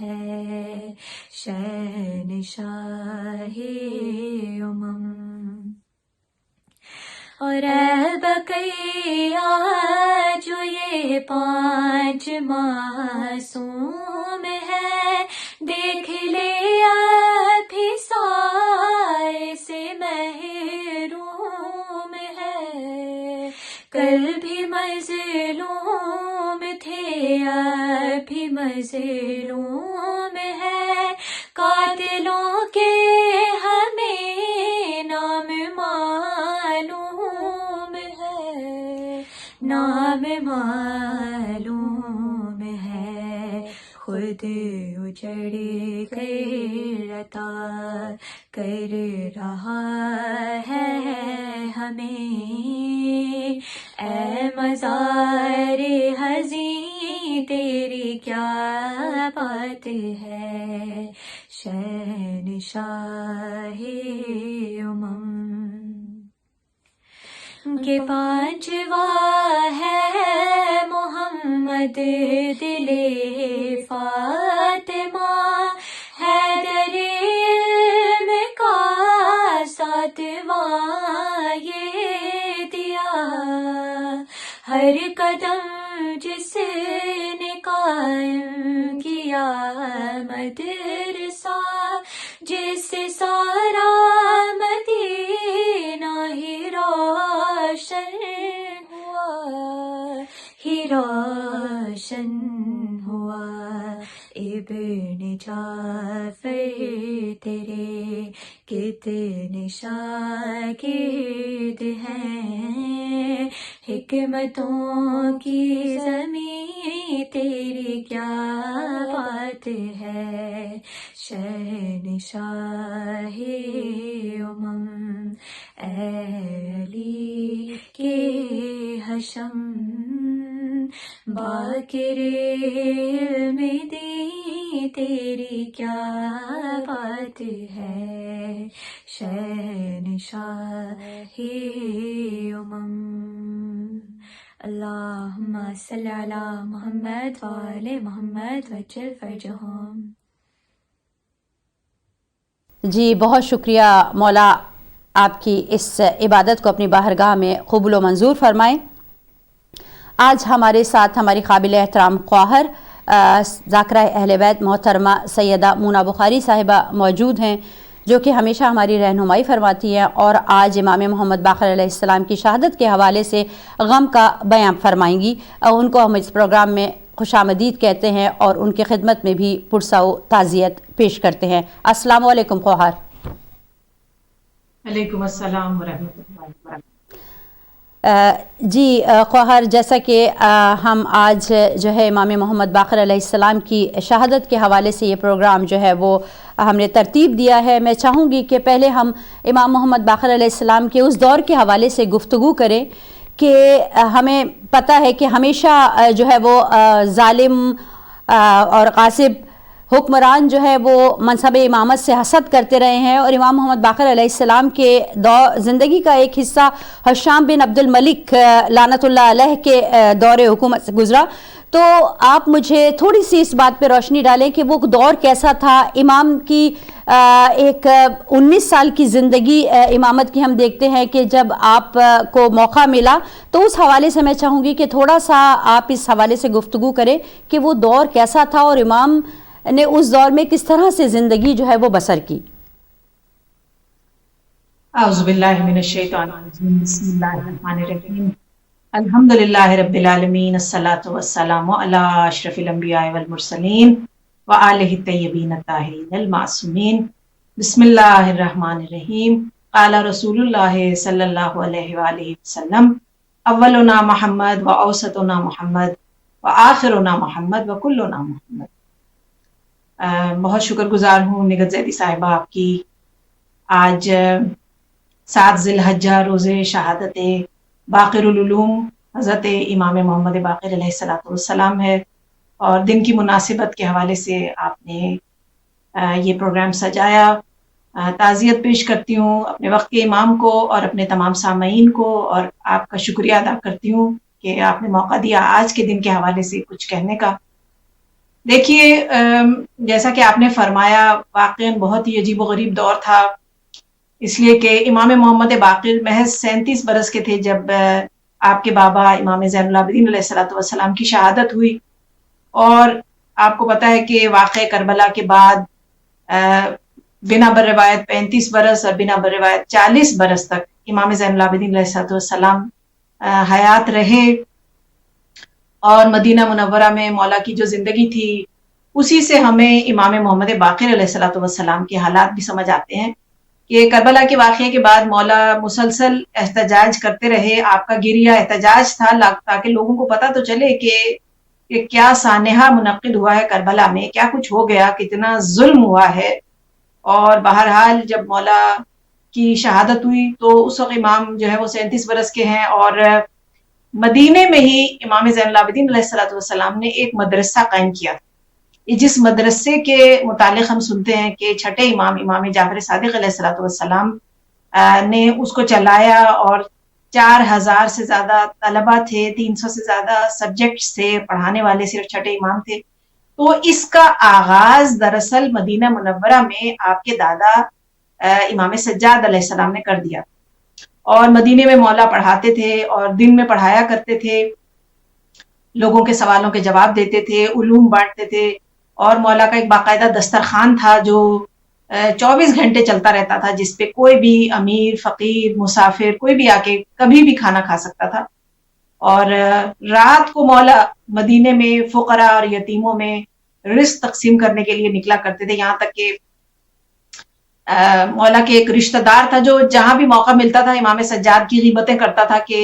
ہے شہنشاہی اور اے بقیہ جو یہ 5 معصوم ہے، دیکھ لے ابھی سائے سے محروم ہے، کل بھی مظلوم تھے ابھی مظلوم ہے، قاتلوں کے ہمیں نام معلوم ہے، نام معلوم ہے، خود اجڑ کر عطا کر رہا ہے ہمیں، اے مزار حزین تیری کیا بات ہے شہنشاہی کہ 5واں ہے محمد دل فاطمہ، حیدر علم کا 7واں یہ دیا، ہر قدم جس نے قائم کیا مدرسہ، جس سے سارا مدینہ ہی روشن ہوا، ہی روشن ہوا، ابن جعفر تیرے کتنے شاگرد ہیں، حکمتوں کی زمین تیری کیا بات ہے شہنشاہی اے علی کے حشم، باقر علم دی تیری کیا بات ہے شہنشاہی اللہم صلی علی محمد وآل محمد وجل فرجہم۔ جی بہت شکریہ مولا، آپ کی اس عبادت کو اپنی بارگاہ میں قبول و منظور فرمائیں۔ آج ہمارے ساتھ ہماری قابل احترام خواہر ذاکرہ اہل بیت محترمہ سیدہ مونا بخاری صاحبہ موجود ہیں، جو کہ ہمیشہ ہماری رہنمائی فرماتی ہیں، اور آج امام محمد باقر علیہ السلام کی شہادت کے حوالے سے غم کا بیان فرمائیں گی۔ ان کو ہم اس پروگرام میں خوش آمدید کہتے ہیں اور ان کی خدمت میں بھی پرسہ و تعزیت پیش کرتے ہیں۔ السلام علیکم خواہر۔ وعلیکم السلام ورحمۃ اللہ وبرکاتہ۔ جی خواہر، جیسا کہ ہم آج جو ہے امام محمد باقر علیہ السلام کی شہادت کے حوالے سے یہ پروگرام جو ہے وہ ہم نے ترتیب دیا ہے، میں چاہوں گی کہ پہلے ہم امام محمد باقر علیہ السلام کے اس دور کے حوالے سے گفتگو کریں کہ ہمیں پتہ ہے کہ ہمیشہ جو ہے وہ ظالم اور غاصب حکمران جو ہے وہ منصب امامت سے حسد کرتے رہے ہیں، اور امام محمد باقر علیہ السلام کے زندگی کا ایک حصہ ہشام بن عبد الملک لعنت اللہ علیہ کے دور حکومت سے گزرا۔ تو آپ مجھے تھوڑی سی اس بات پہ روشنی ڈالیں کہ وہ دور کیسا تھا، امام کی ایک 19 سال کی زندگی امامت کی ہم دیکھتے ہیں کہ جب آپ کو موقع ملا، تو اس حوالے سے میں چاہوں گی کہ تھوڑا سا آپ اس حوالے سے گفتگو کریں کہ وہ دور کیسا تھا اور امام نے اس دور میں کس طرح سے زندگی جو ہے وہ بسر کی۔ اعوذ باللہ من الشیطان الرجیم، بسم اللہ الرحمن الرحیم، الحمد للہ رب العالمین، الصلاۃ والسلام علی اشرف الانبیاء والمرسلین وآلہ الطیبین الطاہرین المعصومین، بسم اللہ الرحمن الرحیم، قال رسول اللہ صلی اللہ علیہ وآلہ وسلم، اولنا محمد واوسطنا محمد وآخرنا محمد وکلنا محمد۔ بہت شکر گزار ہوں نگہت زیدی صاحبہ آپ کی۔ آج 7 ذی الحجہ روز شہادت باقر العلوم حضرت امام محمد باقر علیہ السلام ہے، اور دن کی مناسبت کے حوالے سے آپ نے یہ پروگرام سجایا۔ تعزیت پیش کرتی ہوں اپنے وقت کے امام کو اور اپنے تمام سامعین کو، اور آپ کا شکریہ ادا کرتی ہوں کہ آپ نے موقع دیا آج کے دن کے حوالے سے کچھ کہنے کا۔ دیکھیے جیسا کہ آپ نے فرمایا واقعاً بہت ہی عجیب و غریب دور تھا، اس لیے کہ امام محمد باقر محض 37 برس کے تھے جب آپ کے بابا امام زین العابدین علیہ الصلوۃ والسلام کی شہادت ہوئی. اور آپ کو پتہ ہے کہ واقع کربلا کے بعد بنا بر روایت 35 برس اور بنا بر روایت 40 برس تک امام زین العابدین علیہ الصلوۃ والسلام حیات رہے، اور مدینہ منورہ میں مولا کی جو زندگی تھی اسی سے ہمیں امام محمد باقر علیہ الصلوۃ والسلام کے حالات بھی سمجھ آتے ہیں کہ کربلا کے واقعے کے بعد مولا مسلسل احتجاج کرتے رہے. آپ کا گریہ احتجاج تھا تاکہ لوگوں کو پتہ تو چلے کہ کیا سانحہ منعقد ہوا ہے کربلا میں، کیا کچھ ہو گیا، کتنا ظلم ہوا ہے. اور بہرحال جب مولا کی شہادت ہوئی تو اس وقت امام جو ہے وہ 37 برس کے ہیں، اور مدینے میں ہی امام زین العابدین علیہ الصلوۃ والسلام نے ایک مدرسہ قائم کیا. جس مدرسے کے متعلق ہم سنتے ہیں کہ چھٹے امام جعفر صادق علیہ الصلوۃ والسلام نے اس کو چلایا، اور 4000 سے زیادہ طلبہ تھے، 300 سے زیادہ سبجیکٹس تھے، پڑھانے والے صرف چھٹے امام تھے. تو اس کا آغاز دراصل مدینہ منورہ میں آپ کے دادا امام سجاد علیہ السلام نے کر دیا. اور مدینے میں مولا پڑھاتے تھے اور دن میں پڑھایا کرتے تھے، لوگوں کے سوالوں کے جواب دیتے تھے، علوم بانٹتے تھے. اور مولا کا ایک باقاعدہ دسترخوان تھا جو 24 گھنٹے چلتا رہتا تھا، جس پہ کوئی بھی امیر، فقیر، مسافر کوئی بھی آ کے کبھی بھی کھانا کھا سکتا تھا. اور رات کو مولا مدینے میں فقراء اور یتیموں میں رزق تقسیم کرنے کے لیے نکلا کرتے تھے. یہاں تک کہ مولا کے ایک رشتہ دار تھا جو جہاں بھی موقع ملتا تھا امام سجاد کی غیبتیں کرتا تھا کہ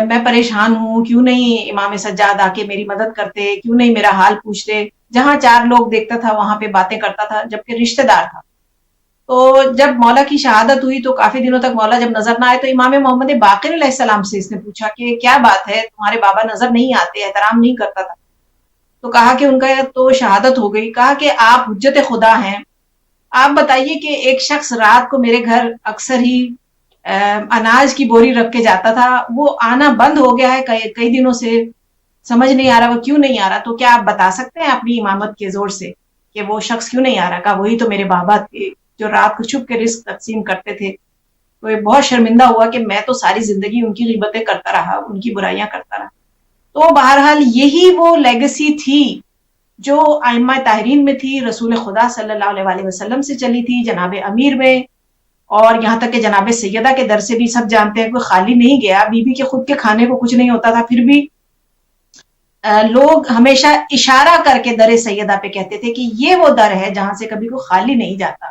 میں پریشان ہوں، کیوں نہیں امام سجاد آ کے میری مدد کرتے، کیوں نہیں میرا حال پوچھتے. جہاں 4 لوگ دیکھتا تھا وہاں پہ باتیں کرتا تھا، جبکہ رشتہ دار تھا. تو جب مولا کی شہادت ہوئی تو کافی دنوں تک مولا جب نظر نہ آئے تو امام محمد باقر علیہ السلام سے اس نے پوچھا کہ کیا بات ہے، تمہارے بابا نظر نہیں آتے، احترام نہیں کرتا تھا. تو کہا کہ ان کا تو شہادت ہو گئی. کہا کہ آپ حجت خدا ہیں، آپ بتائیے کہ ایک شخص رات کو میرے گھر اکثر ہی اناج کی بوری رکھ کے جاتا تھا، وہ آنا بند ہو گیا ہے کئی دنوں سے، سمجھ نہیں آ رہا وہ کیوں نہیں آ رہا. تو کیا آپ بتا سکتے ہیں اپنی امامت کے زور سے کہ وہ شخص کیوں نہیں آ رہا؟ کہا وہی تو میرے بابا تھے جو رات کو چھپ کے رزق تقسیم کرتے تھے. تو یہ بہت شرمندہ ہوا کہ میں تو ساری زندگی ان کی غیبتیں کرتا رہا، ان کی برائیاں کرتا رہا. تو بہرحال یہی وہ لیگیسی تھی جو ائمہ طاہرین میں تھی، رسول خدا صلی اللہ علیہ وسلم سے چلی تھی، جناب امیر میں، اور یہاں تک کہ جناب سیدہ کے در سے بھی سب جانتے ہیں کوئی خالی نہیں گیا. بی بی کے خود کے کھانے کو کچھ نہیں ہوتا تھا، پھر بھی لوگ ہمیشہ اشارہ کر کے در سیدہ پہ کہتے تھے کہ یہ وہ در ہے جہاں سے کبھی کوئی خالی نہیں جاتا.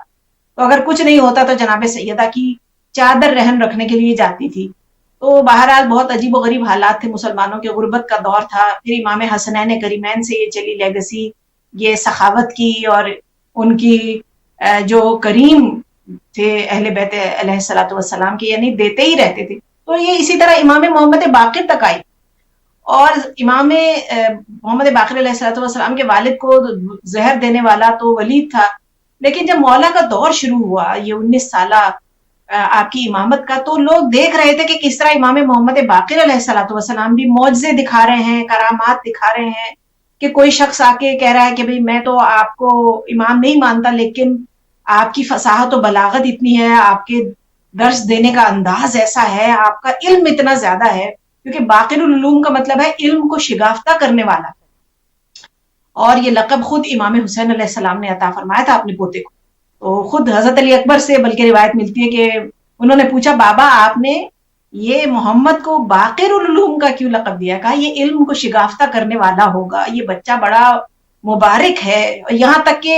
تو اگر کچھ نہیں ہوتا تو جناب سیدہ کی چادر رہن رکھنے کے لیے جاتی تھی. تو بہرحال بہت عجیب و غریب حالات تھے، مسلمانوں کے غربت کا دور تھا. پھر امام حسنین کریمین سے یہ چلی لیگسی، یہ سخاوت کی، اور ان کی جو کریم تھے اہل بیت علیہ الصلوۃ والسلام کی، یعنی دیتے ہی رہتے تھے. تو یہ اسی طرح امام محمد باقر تک آئی. اور امام محمد باقر علیہ الصلوۃ والسلام کے والد کو زہر دینے والا تو ولید تھا، لیکن جب مولا کا دور شروع ہوا یہ 19 سالہ آپ کی امامت کا، تو لوگ دیکھ رہے تھے کہ کس طرح امام محمد باقر علیہ الصلوۃ والسلام بھی معجزے دکھا رہے ہیں، کرامات دکھا رہے ہیں. کہ کوئی شخص آ کے کہہ رہا ہے کہ بھئی میں تو آپ کو امام نہیں مانتا، لیکن آپ کی فصاحت و بلاغت اتنی ہے، آپ کے درس دینے کا انداز ایسا ہے، آپ کا علم اتنا زیادہ ہے، کیونکہ باقر العلوم کا مطلب ہے علم کو شگافتہ کرنے والا. اور یہ لقب خود امام حسین علیہ السلام نے عطا فرمایا تھا اپنے پوتے کو. تو خود حضرت علی اکبر سے بلکہ روایت ملتی ہے کہ انہوں نے پوچھا بابا آپ نے یہ محمد کو باقر العلوم کا کیوں لقب دیا؟ کہا یہ علم کو شگافتہ کرنے والا ہوگا، یہ بچہ بڑا مبارک ہے. یہاں تک کہ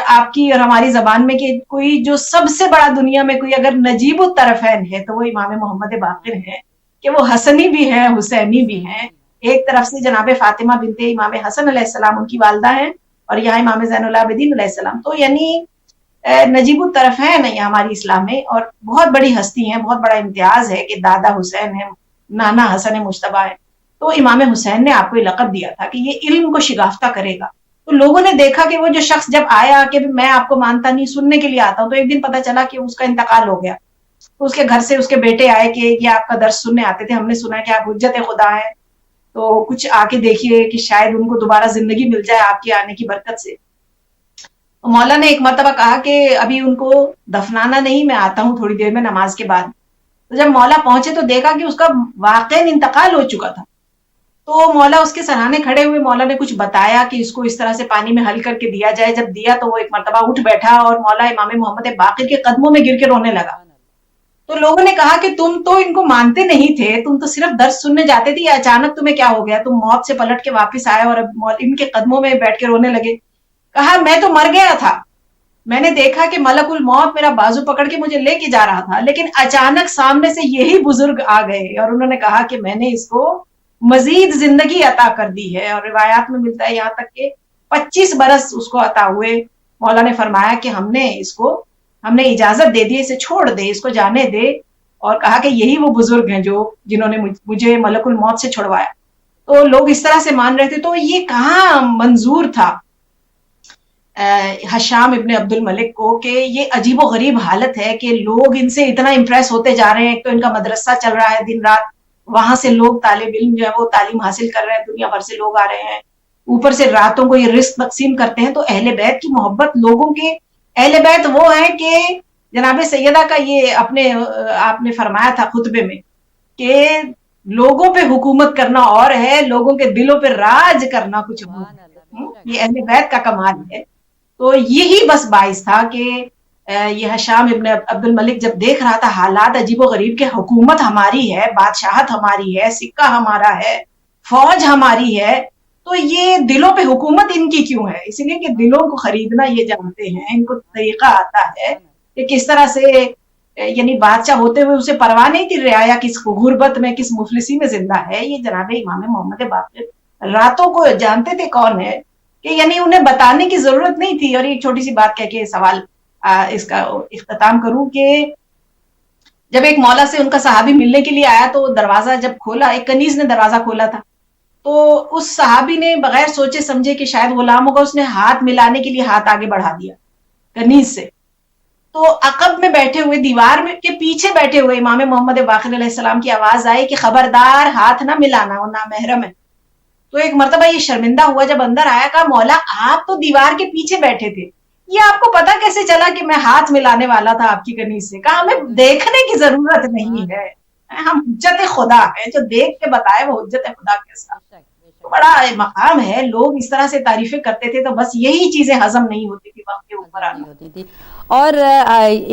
آپ کی اور ہماری زبان میں کہ کوئی جو سب سے بڑا دنیا میں کوئی اگر نجیب الطرفین ہے تو وہ امام محمد باقر ہے، کہ وہ حسنی بھی ہیں حسینی بھی ہیں. ایک طرف سے جناب فاطمہ بنت امام حسن علیہ السلام ان کی والدہ ہیں، اور یہاں امام زین العابدین علیہ السلام. تو یعنی نجیب الطرف ہے نہیں ہماری اسلام میں، اور بہت بڑی ہستی ہیں، بہت بڑا امتیاز ہے کہ دادا حسین ہیں، نانا حسن مجتبیٰ ہے. تو امام حسین نے آپ کو یہ لقب دیا تھا کہ یہ علم کو شگافتہ کرے گا. تو لوگوں نے دیکھا کہ وہ جو شخص جب آیا کہ میں آپ کو مانتا نہیں، سننے کے لیے آتا ہوں، تو ایک دن پتہ چلا کہ اس کا انتقال ہو گیا. تو اس کے گھر سے اس کے بیٹے آئے کہ یہ آپ کا درس سننے آتے تھے، ہم نے سنا کہ آپ حجت خدا ہیں. تو کچھ آ کے دیکھیے کہ شاید ان کو دوبارہ زندگی مل جائے آپ کے آنے کی برکت سے. مولا نے ایک مرتبہ کہا کہ ابھی ان کو دفنانا نہیں، میں آتا ہوں تھوڑی دیر میں نماز کے بعد. تو جب مولا پہنچے تو دیکھا کہ اس کا واقعی انتقال ہو چکا تھا. تو مولا اس کے سرہانے کھڑے ہوئے، مولا نے کچھ بتایا کہ اس کو اس طرح سے پانی میں حل کر کے دیا جائے. جب دیا تو وہ ایک مرتبہ اٹھ بیٹھا اور مولا امام محمد باقر کے قدموں میں گر کے رونے لگا. تو لوگوں نے کہا کہ تم تو ان کو مانتے نہیں تھے، تم تو صرف درس سننے جاتے تھے، اچانک تمہیں کیا ہو گیا، تم موت سے پلٹ کے واپس آئے اور اب ان کے قدموں میں بیٹھ کے رونے لگے. کہا میں تو مر گیا تھا، میں نے دیکھا کہ ملک الموت میرا بازو پکڑ کے مجھے لے کے جا رہا تھا، لیکن اچانک سامنے سے یہی بزرگ آ گئے اور انہوں نے کہا کہ میں نے اس کو مزید زندگی عطا کر دی ہے. اور روایات میں ملتا ہے یہاں تک کہ 25 برس اس کو عطا ہوئے. مولا نے فرمایا کہ ہم نے اجازت دے دی، اسے چھوڑ دے، اس کو جانے دے. اور کہا کہ یہی وہ بزرگ ہیں جنہوں نے مجھے ملک الموت سے چھڑوایا. تو لوگ اس طرح سے مان رہے تھے. تو یہ کہاں منظور تھا ہشام ابن عبد الملک کو کہ یہ عجیب و غریب حالت ہے کہ لوگ ان سے اتنا امپریس ہوتے جا رہے ہیں. ایک تو ان کا مدرسہ چل رہا ہے دن رات، وہاں سے لوگ طالب علم جو ہے وہ تعلیم حاصل کر رہے ہیں، دنیا بھر سے لوگ آ رہے ہیں، اوپر سے راتوں کو یہ رزق تقسیم کرتے ہیں. تو اہل بیت کی محبت، لوگوں کے اہل بیت وہ ہیں کہ جناب سیدہ کا یہ آپ نے فرمایا تھا خطبے میں کہ لوگوں پہ حکومت کرنا اور ہے، لوگوں کے دلوں پہ راج کرنا کچھ اور ہے. یہ اہل بیت کا کمال ہے. تو یہی بس باعث تھا کہ یہ ہشام ابن عبد الملک جب دیکھ رہا تھا حالات عجیب و غریب کہ حکومت ہماری ہے، بادشاہت ہماری ہے، سکہ ہمارا ہے، فوج ہماری ہے، تو یہ دلوں پہ حکومت ان کی کیوں ہے؟ اس لیے کہ دلوں کو خریدنا یہ جانتے ہیں، ان کو طریقہ آتا ہے کہ کس طرح سے، یعنی بادشاہ ہوتے ہوئے اسے پرواہ نہیں تھی رعایا کس غربت میں، کس مفلسی میں زندہ ہے. یہ جناب امام محمد باقر راتوں کو جانتے تھے کون ہے، کہ یعنی انہیں بتانے کی ضرورت نہیں تھی. اور ایک چھوٹی سی بات کہہ کے سوال اس کا اختتام کروں کہ جب ایک مولا سے ان کا صحابی ملنے کے لیے آیا تو دروازہ جب کھولا، ایک کنیز نے دروازہ کھولا تھا، تو اس صحابی نے بغیر سوچے سمجھے کہ شاید غلام ہوگا، اس نے ہاتھ ملانے کے لیے ہاتھ آگے بڑھا دیا کنیز سے. تو عقب میں بیٹھے ہوئے، دیوار میں کے پیچھے بیٹھے ہوئے امام محمد باقر علیہ السلام کی آواز آئی کہ خبردار ہاتھ نہ ملانا، وہ نامحرم ہے. تو ایک مرتبہ یہ شرمندہ ہوا، جب اندر آیا کہا مولا آپ تو دیوار کے پیچھے بیٹھے تھے، یہ آپ کو پتا کیسے چلا کہ میں ہاتھ ملانے والا تھا آپ کی کنیز سے؟ کہا ہمیں دیکھنے کی ضرورت نہیں ہے، ہم حجت خدا ہے، جو دیکھ کے بتائے وہ حجت خدا کے ساتھ. بڑا مقام ہے. لوگ اس طرح سے تعریفیں کرتے تھے تو بس یہی چیزیں ہضم نہیں ہوتی تھی وقت کے اوپر آنا ہوتی تھی. اور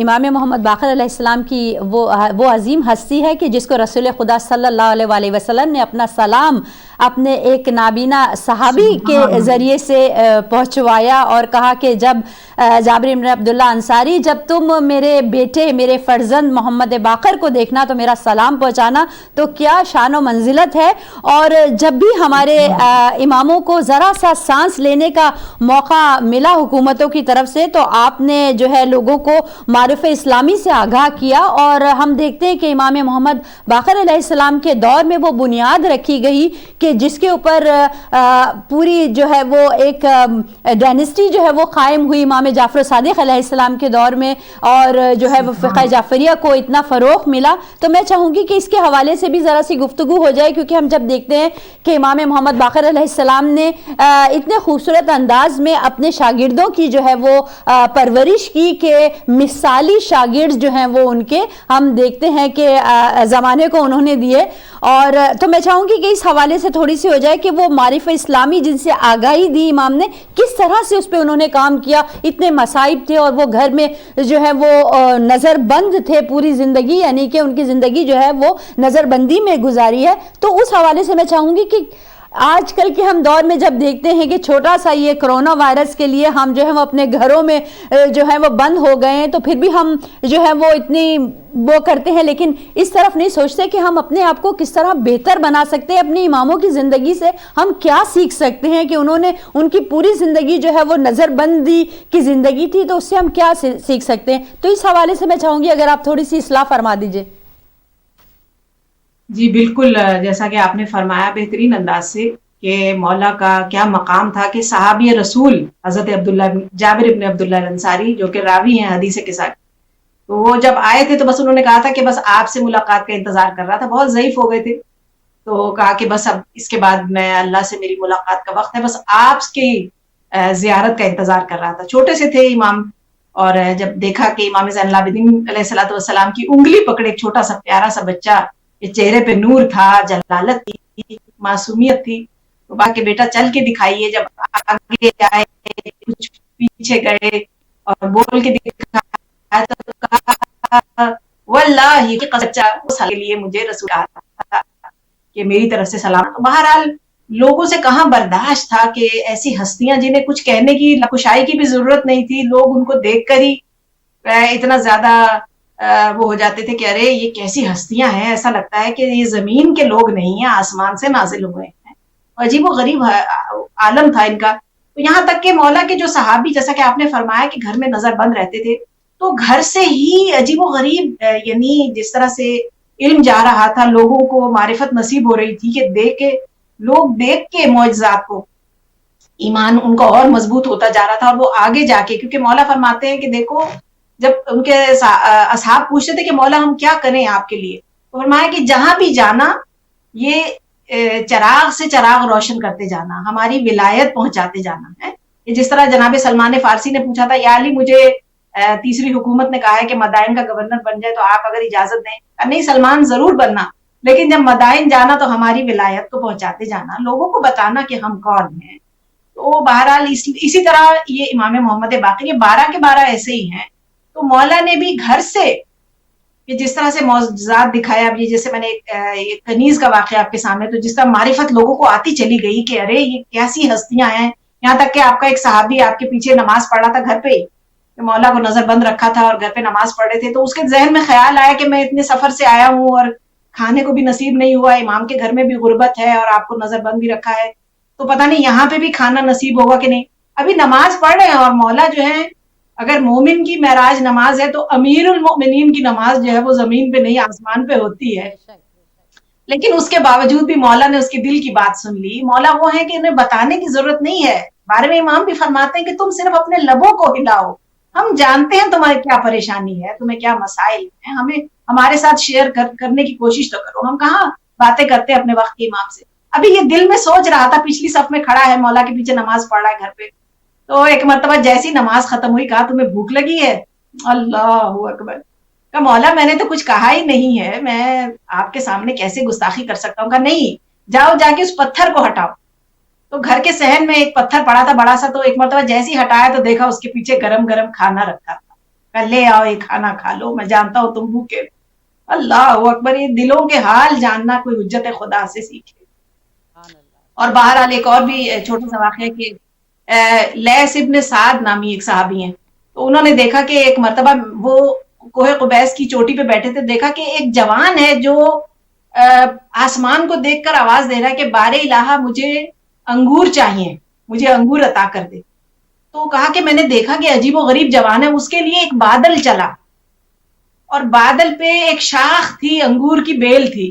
امام محمد باقر علیہ السلام کی وہ عظیم ہستی ہے کہ جس کو رسول خدا صلی اللہ علیہ وسلم نے اپنا سلام اپنے ایک نابینا صحابی کے ذریعے سے پہنچوایا اور کہا کہ جب جابر بن عبداللہ انصاری، جب تم میرے بیٹے، میرے فرزند محمد باقر کو دیکھنا تو میرا سلام پہنچانا. تو کیا شان و منزلت ہے. اور جب بھی ہمارے اماموں کو ذرا سا سانس لینے کا موقع ملا حکومتوں کی طرف سے تو آپ نے جو ہے لوگوں کو معرف اسلامی سے آگاہ کیا. اور ہم دیکھتے ہیں کہ امام محمد باقر علیہ السلام کے دور میں وہ بنیاد رکھی گئی کہ جس کے اوپر پوری جو ہے وہ ایک ڈائنسٹی جو ہے وہ قائم ہوئی امام جعفر صادق علیہ السلام کے دور میں، اور جو ہے وہ فقہ جعفریہ کو اتنا فروغ ملا. تو میں چاہوں گی کہ اس کے حوالے سے بھی ذرا سی گفتگو ہو جائے، کیونکہ ہم جب دیکھتے ہیں کہ امام محمد باقر علیہ السلام نے اتنے خوبصورت انداز میں اپنے شاگردوں کی جو ہے وہ پرورش کی کہ مثالی شاگرد جو ہیں وہ ان کے ہم دیکھتے ہیں کہ زمانے کو انہوں نے دیے. اور تو میں چاہوں گی کہ اس حوالے سے تھوڑی سی ہو جائے کہ وہ معرف اسلامی جن سے آگاہی دی امام نے، کس طرح سے اس پہ انہوں نے کام کیا. اتنے مصائب تھے اور وہ گھر میں جو ہے وہ نظر بند تھے پوری زندگی، یعنی کہ ان کی زندگی جو ہے وہ نظر بندی میں گزاری ہے. تو اس حوالے سے میں چاہوں گی کہ آج کل کے ہم دور میں جب دیکھتے ہیں کہ چھوٹا سا یہ کرونا وائرس کے لیے ہم جو ہے وہ اپنے گھروں میں جو ہے وہ بند ہو گئے ہیں، تو پھر بھی ہم جو ہے وہ اتنی وہ کرتے ہیں، لیکن اس طرف نہیں سوچتے کہ ہم اپنے آپ کو کس طرح بہتر بنا سکتے ہیں. اپنی اماموں کی زندگی سے ہم کیا سیکھ سکتے ہیں کہ انہوں نے ان کی پوری زندگی جو ہے وہ نظر بندی کی زندگی تھی، تو اس سے ہم کیا سیکھ سکتے ہیں. تو اس حوالے سے میں چاہوں گی اگر آپ تھوڑی سی اصلاح فرما دیجئے. جی بالکل، جیسا کہ آپ نے فرمایا بہترین انداز سے کہ مولا کا کیا مقام تھا کہ صحابی رسول حضرت جابر ابن عبداللہ الانصاری جو کہ راوی ہیں حدیث کے ساتھ، تو وہ جب آئے تھے تو بس انہوں نے کہا تھا کہ بس آپ سے ملاقات کا انتظار کر رہا تھا. بہت ضعیف ہو گئے تھے. تو کہا کہ بس اب اس کے بعد میں اللہ سے میری ملاقات کا وقت ہے, بس آپ کی زیارت کا انتظار کر رہا تھا. چھوٹے سے تھے امام, اور جب دیکھا کہ امام زین العابدین علیہ الصلوۃ والسلام کی انگلی پکڑے ایک چھوٹا سا پیارا سا بچہ, یہ چہرے پہ نور تھا, جلالت تھی, معصومیت تھی, تو کہا کہ بیٹا چل کے دکھائیے. جب آگے آئے, کچھ پیچھے گئے اور بول کے دکھایا تو کہا واللہ بچہ کے لیے مجھے رسول آتا کہ میری طرف سے سلام. بہرحال لوگوں سے کہاں برداشت تھا کہ ایسی ہستیاں جنہیں کچھ کہنے کی لکشائی کی بھی ضرورت نہیں تھی, لوگ ان کو دیکھ کر ہی اتنا زیادہ وہ ہو جاتے تھے کہ ارے یہ کیسی ہستیاں ہیں, ایسا لگتا ہے کہ یہ زمین کے لوگ نہیں ہیں, آسمان سے نازل ہوئے ہیں. عجیب و غریب عالم تھا ان کا. تو یہاں تک کہ مولا کے جو صحابی, جیسا کہ آپ نے فرمایا کہ گھر میں نظر بند رہتے تھے, تو گھر سے ہی عجیب و غریب یعنی جس طرح سے علم جا رہا تھا, لوگوں کو معرفت نصیب ہو رہی تھی کہ لوگ دیکھ کے معجزات کو ایمان ان کا اور مضبوط ہوتا جا رہا تھا. اور وہ آگے جا کے, کیونکہ مولا فرماتے ہیں کہ دیکھو جب ان کے اصحاب پوچھتے تھے کہ مولا ہم کیا کریں آپ کے لیے, تو فرمایا کہ جہاں بھی جانا یہ چراغ سے چراغ روشن کرتے جانا, ہماری ولایت پہنچاتے جانا ہے. یہ جس طرح جناب سلمان فارسی نے پوچھا تھا یا علی مجھے تیسری حکومت نے کہا ہے کہ مدائن کا گورنر بن جائے تو آپ اگر اجازت دیں, نہیں سلمان ضرور بننا, لیکن جب مدائن جانا تو ہماری ولایت کو پہنچاتے جانا, لوگوں کو بتانا کہ ہم کون ہیں. تو بہرحال اسی طرح یہ امام محمد باقر یہ 12 کے 12 ایسے ہی ہیں. تو مولا نے بھی گھر سے کہ جس طرح سے معجزات دکھایا, اب یہ جیسے میں نے ایک کنیز کا واقعہ آپ کے سامنے, تو جس طرح معرفت لوگوں کو آتی چلی گئی کہ ارے یہ کیسی ہستیاں ہیں, یہاں تک کہ آپ کا ایک صحابی آپ کے پیچھے نماز پڑھ رہا تھا گھر پہ, کہ مولا کو نظر بند رکھا تھا اور گھر پہ نماز پڑھ رہے تھے, تو اس کے ذہن میں خیال آیا کہ میں اتنے سفر سے آیا ہوں اور کھانے کو بھی نصیب نہیں ہوا, امام کے گھر میں بھی غربت ہے اور آپ کو نظر بند بھی رکھا ہے, تو پتہ نہیں یہاں پہ بھی کھانا نصیب ہوگا کہ نہیں. ابھی نماز پڑھ رہے ہیں اور مولا جو ہے, اگر مومن کی معراج نماز ہے تو امیر المؤمنین کی نماز جو ہے وہ زمین پہ نہیں آسمان پہ ہوتی ہے. لیکن اس کے باوجود بھی مولا نے اس کے دل کی بات سن لی. مولا وہ ہے کہ انہیں بتانے کی ضرورت نہیں ہے. 12ویں امام بھی فرماتے ہیں کہ تم صرف اپنے لبوں کو ہلاؤ, ہم جانتے ہیں تمہاری کیا پریشانی ہے, تمہیں کیا مسائل ہیں, ہمیں ہمارے ساتھ شیئر کرنے کی کوشش تو کرو. ہم کہاں باتیں کرتے اپنے وقت کے امام سے. ابھی یہ دل میں سوچ رہا تھا, پچھلی صف میں کھڑا ہے, مولا کے پیچھے نماز پڑھ رہا ہے گھر پہ, تو ایک مرتبہ جیسی نماز ختم ہوئی کہا تمہیں بھوک لگی ہے؟ اللہ اکبر. کہا مولا میں نے تو کچھ کہا ہی نہیں ہے, میں آپ کے سامنے کیسے گستاخی کر سکتا ہوں. کہا نہیں, جاؤ جا کے اس پتھر کو ہٹاؤ. تو گھر کے صحن میں ایک پتھر پڑا تھا بڑا سا, تو ایک مرتبہ جیسے ہی ہٹایا تو دیکھا اس کے پیچھے گرم گرم کھانا رکھا تھا. کہا لے آؤ یہ کھانا کھا لو, میں جانتا ہوں تم بھوکے. اللہ اکبر, یہ دلوں کے حال جاننا کوئی حجت خدا سے سیکھے. اور بہرحال ایک اور بھی چھوٹا سا واقعہ کہ لیث ابن سعد نامی ایک صحابی ہیں, تو انہوں نے دیکھا کہ ایک مرتبہ وہ کوہ قبیس کی چوٹی پہ بیٹھے تھے, دیکھا کہ ایک جوان ہے جو آسمان کو دیکھ کر آواز دے رہا ہے کہ بار الہ مجھے انگور چاہیے, مجھے انگور عطا کر دے. تو کہا کہ میں نے دیکھا کہ عجیب و غریب جوان ہے, اس کے لیے ایک بادل چلا اور بادل پہ ایک شاخ تھی, انگور کی بیل تھی.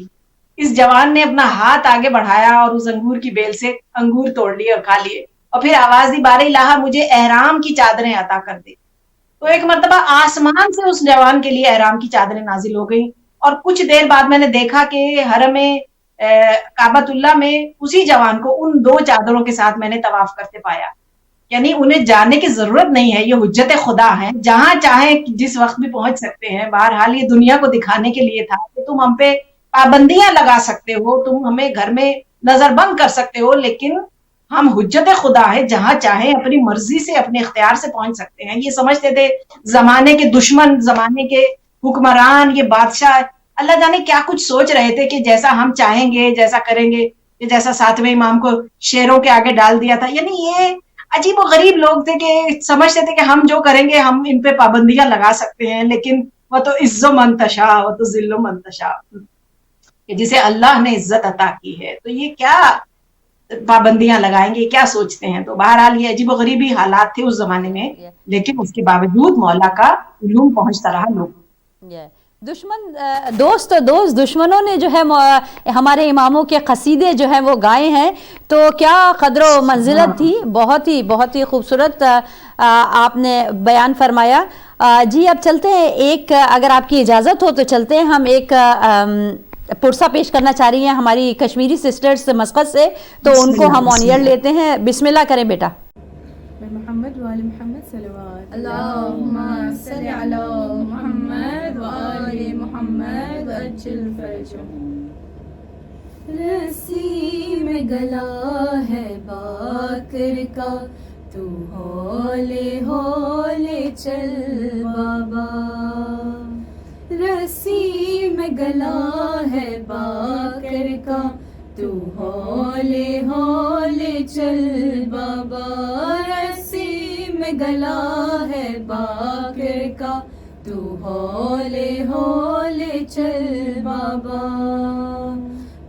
اس جوان نے اپنا ہاتھ آگے بڑھایا اور اس انگور کی بیل سے انگور توڑ لیے اور کھا لیے, اور پھر آواز دی بار الہ مجھے احرام کی چادریں عطا کر دے. تو ایک مرتبہ آسمان سے اس جوان کے لیے احرام کی چادریں نازل ہو گئیں, اور کچھ دیر بعد میں نے دیکھا کہ حرم کعبۃ اللہ میں اسی جوان کو ان 2 چادروں کے ساتھ میں نے طواف کرتے پایا. یعنی انہیں جانے کی ضرورت نہیں ہے, یہ حجت خدا ہے, جہاں چاہیں جس وقت بھی پہنچ سکتے ہیں. بہرحال یہ دنیا کو دکھانے کے لیے تھا کہ تم ہم پہ پابندیاں لگا سکتے ہو, تم ہمیں گھر میں نظر بند کر سکتے ہو, لیکن ہم حجت خدا ہے, جہاں چاہیں اپنی مرضی سے اپنے اختیار سے پہنچ سکتے ہیں. یہ سمجھتے تھے زمانے کے دشمن, زمانے کے حکمران, یہ بادشاہ اللہ جانے کیا کچھ سوچ رہے تھے کہ جیسا ہم چاہیں گے جیسا کریں گے, کہ جیسا 7ویں امام کو شیروں کے آگے ڈال دیا تھا. یعنی یہ عجیب و غریب لوگ تھے کہ سمجھتے تھے کہ ہم جو کریں گے ہم ان پہ پابندیاں لگا سکتے ہیں, لیکن وہ تو عز و منتشا وہ تو ذل و منتشا, کہ جسے اللہ نے عزت عطا کی ہے تو یہ کیا پابندیاں لگائیں گے, کیا سوچتے ہیں. تو بہرحال یہ عجیب و غریبی حالات تھے اس زمانے میں, لیکن اس کے باوجود مولا کا علوم پہنچتا رہا لوگوں. دوست دشمنوں نے جو ہے ہمارے اماموں کے قصیدے جو ہیں وہ گائے ہیں, تو کیا قدر و منزلت تھی, بہت ہی خوبصورت آپ نے بیان فرمایا. جی اب چلتے ہیں, ایک اگر آپ کی اجازت ہو تو چلتے ہیں ہم ایک پرسہ پیش کرنا چاہ رہی ہیں ہماری کشمیری سسٹرز مسقط سے، تو ان کو ہم آن ایئر لیتے ہیں. بسم اللہ کریں بیٹا. محمد وآل محمد صلوات اللہم صل علی محمد وآل محمد وعجل فرجهم. رسی میں گلا ہے باکر کا تو ہولے ہولے چل بابا. رسی میں گلا ہے باکر کا تو ہولے ہولے چل بابا. رسی میں گلا ہے باکر کا تو ہولے ہولے چل بابا.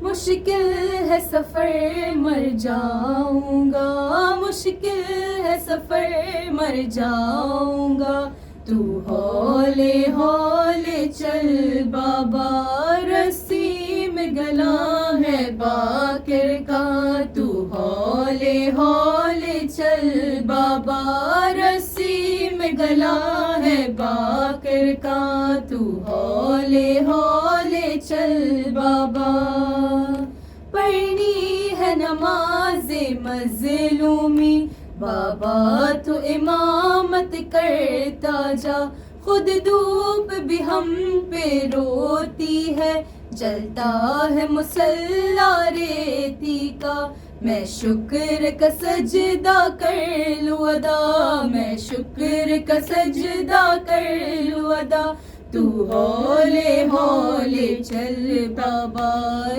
مشکل ہے سفر مر جاؤں گا، مشکل ہے سفر مر جاؤں گا تو ہولے ہولے چل بابا. رسی میں گلا ہے باکر کا تو ہولے ہولے چل بابا. رسی میں گلا ہے باکر کا تو ہولے ہولے چل بابا. پڑھنی ہے نماز مظلومی بابا تو امامت کرتا جا. خود دھوپ بھی ہم پہ روتی ہے، جلتا ہے مصلی ریتی کا. میں شکر کا سجدہ کر لوں ادا، میں شکر کا سجدہ کر لوں ادا تو ہولے ہولے چل بابا.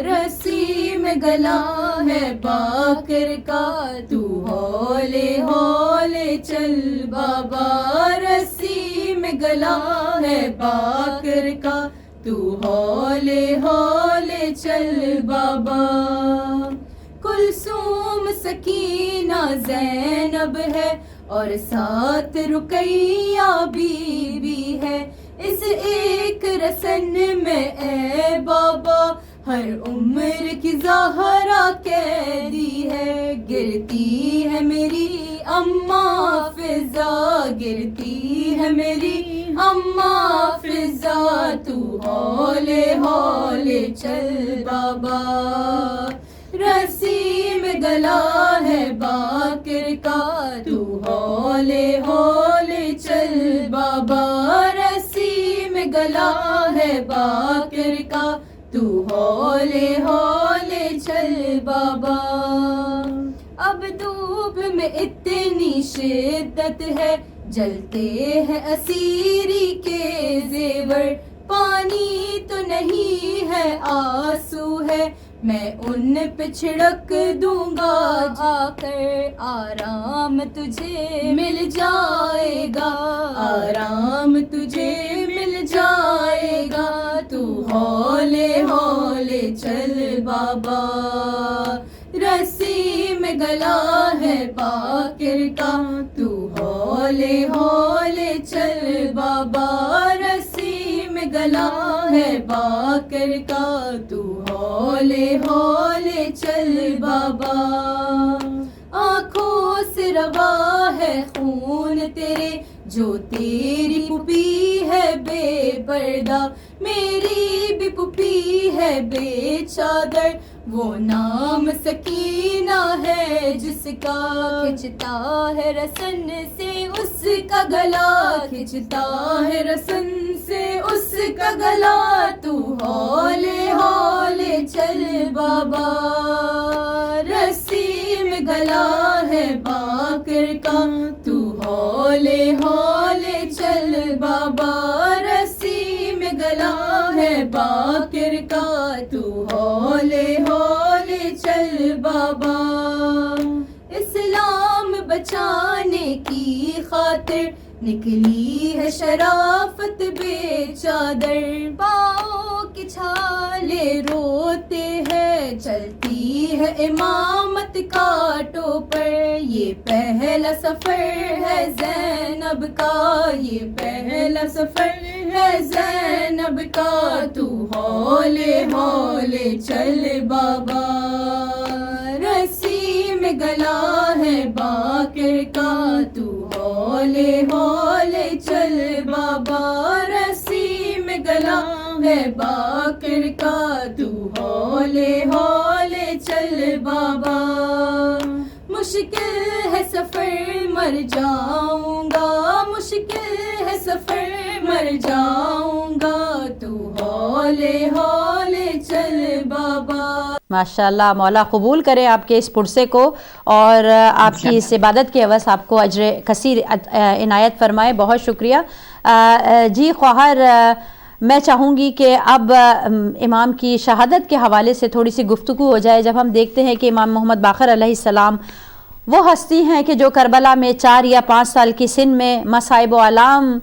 رسی میں گلا ہے باکر کا تو ہولے ہولے چل بابا. رسی میں گلا ہے باکر کا تو ہولے ہولے چل بابا. کلثوم سکینہ زینب ہے اور ساتھ رقیہ بی بی ہے. اس ایک رسن میں اے بابا ہر عمر کی زہرا قیدی ہے. گرتی ہے میری اماں فضا، گرتی ہے میری اماں فضا تو ہولے ہولے چل بابا. رسی میں گلا ہے باکر کا تو ہولے ہولے چل بابا. رسی میں گلا ہے باکر کا تو ہولے ہولے چل بابا. اب دھوپ میں اتنی شدت ہے، جلتے ہیں اسیری کے زیور. پانی تو نہیں ہے آنسو ہے، میں ان پہ چھڑک دوں گا آ کر. آرام تجھے مل جائے گا، آرام تجھے مل جائے گا تو ہولے ہولے چل بابا. رسی میں گلا ہے باکر کا تو ہولے ہولے چل بابا. رسی میں گلا ہے باکر کا تو ہولے ہولے چل بابا. آنکھوں سے روا ہے خون تیرے جو تیری پھوپھی ہے بے پردہ. میری بھی پھوپھی ہے بے چادر، وہ نام سکینہ ہے جس کا. کھچتا ہے رسن سے اس کا گلا، کھچتا ہے رسن سے اس کا گلا تو ہولے ہولے چل بابا. رسی میں گلا ہے باکر کا تو ہولے ہولے چل بابا. رسی میں گلا ہے باکر کا تو ہولے ہولے چل بابا. اسلام بچانے کی خاطر نکلی ہے شرافت بے چادر. پاؤں کی چھالے روتے ہیں، چلتی ہے امامت کانٹوں پر. یہ پہلا سفر ہے زینب کا، یہ پہلا سفر ہے زینب کا تو ہولے ہولے چل بابا. رسی میں گلا ہے باکر کا تو ہولے ہولے چل بابا. رسی میں گلا ہے باکر کا تو ہولے ہولے چل بابا، مشکل ہے سفر مر جاؤں گا، مشکل ہے سفر مر جاؤں گا، تو ہولے ہولے چل بابا۔ ماشاءاللہ، مولا قبول کرے آپ کے اس پرسے کو، اور آپ کی اس عبادت کے عوض آپ کو اجر کثیر عنایت فرمائے۔ بہت شکریہ۔ جی خواہر، میں چاہوں گی کہ اب امام کی شہادت کے حوالے سے تھوڑی سی گفتگو ہو جائے۔ جب ہم دیکھتے ہیں کہ امام محمد باقر علیہ السلام وہ ہستی ہیں کہ جو کربلا میں 4 یا 5 سال کی سن میں مصائب و آلام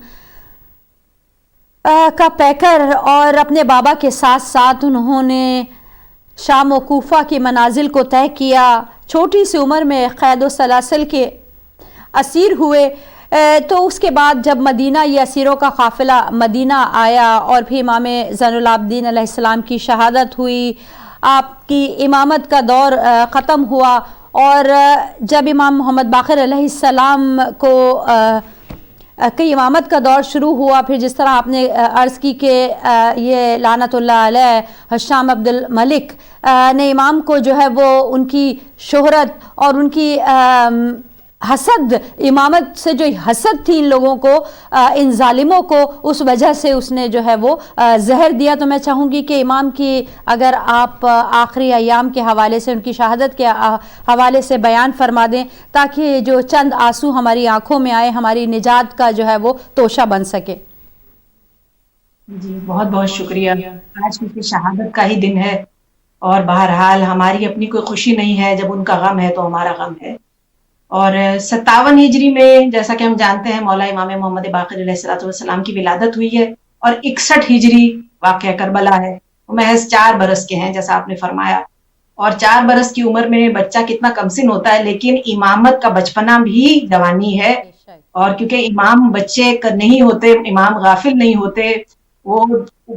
کا پیکر، اور اپنے بابا کے ساتھ ساتھ انہوں نے شام و کوفہ کی منازل کو طے کیا، چھوٹی سی عمر میں قید و سلاسل کے اسیر ہوئے۔ تو اس کے بعد جب مدینہ، یہ اسیروں کا قافلہ مدینہ آیا، اور پھر امام زین العابدین علیہ السلام کی شہادت ہوئی، آپ کی امامت کا دور ختم ہوا، اور جب امام محمد باقر علیہ السلام کو کی امامت کا دور شروع ہوا، پھر جس طرح آپ نے عرض کی کہ یہ لعنت اللہ علیہ ہشام عبد الملک نے امام کو جو ہے وہ ان کی شہرت اور ان کی حسد، امامت سے جو حسد تھی ان لوگوں کو، ان ظالموں کو، اس وجہ سے اس نے جو ہے وہ زہر دیا۔ تو میں چاہوں گی کہ امام کی اگر آپ آخری ایام کے حوالے سے، ان کی شہادت کے حوالے سے بیان فرما دیں، تاکہ جو چند آنسو ہماری آنکھوں میں آئے ہماری نجات کا جو ہے وہ توشہ بن سکے۔ جی بہت بہت شکریہ۔ آج کی شہادت کا ہی دن ہے، اور بہرحال ہماری اپنی کوئی خوشی نہیں ہے، جب ان کا غم ہے تو ہمارا غم ہے۔ اور 57 ہجری میں جیسا کہ ہم جانتے ہیں مولا امام محمد باقر علیہ السلام کی ولادت ہوئی ہے، اور 61 ہجری واقعہ کربلا ہے، وہ محض 4 برس کے ہیں جیسا آپ نے فرمایا۔ اور 4 برس کی عمر میں بچہ کتنا کمسن ہوتا ہے، لیکن امامت کا بچپنا بھی جوانی ہے۔ اور کیونکہ امام بچے نہیں ہوتے، امام غافل نہیں ہوتے، وہ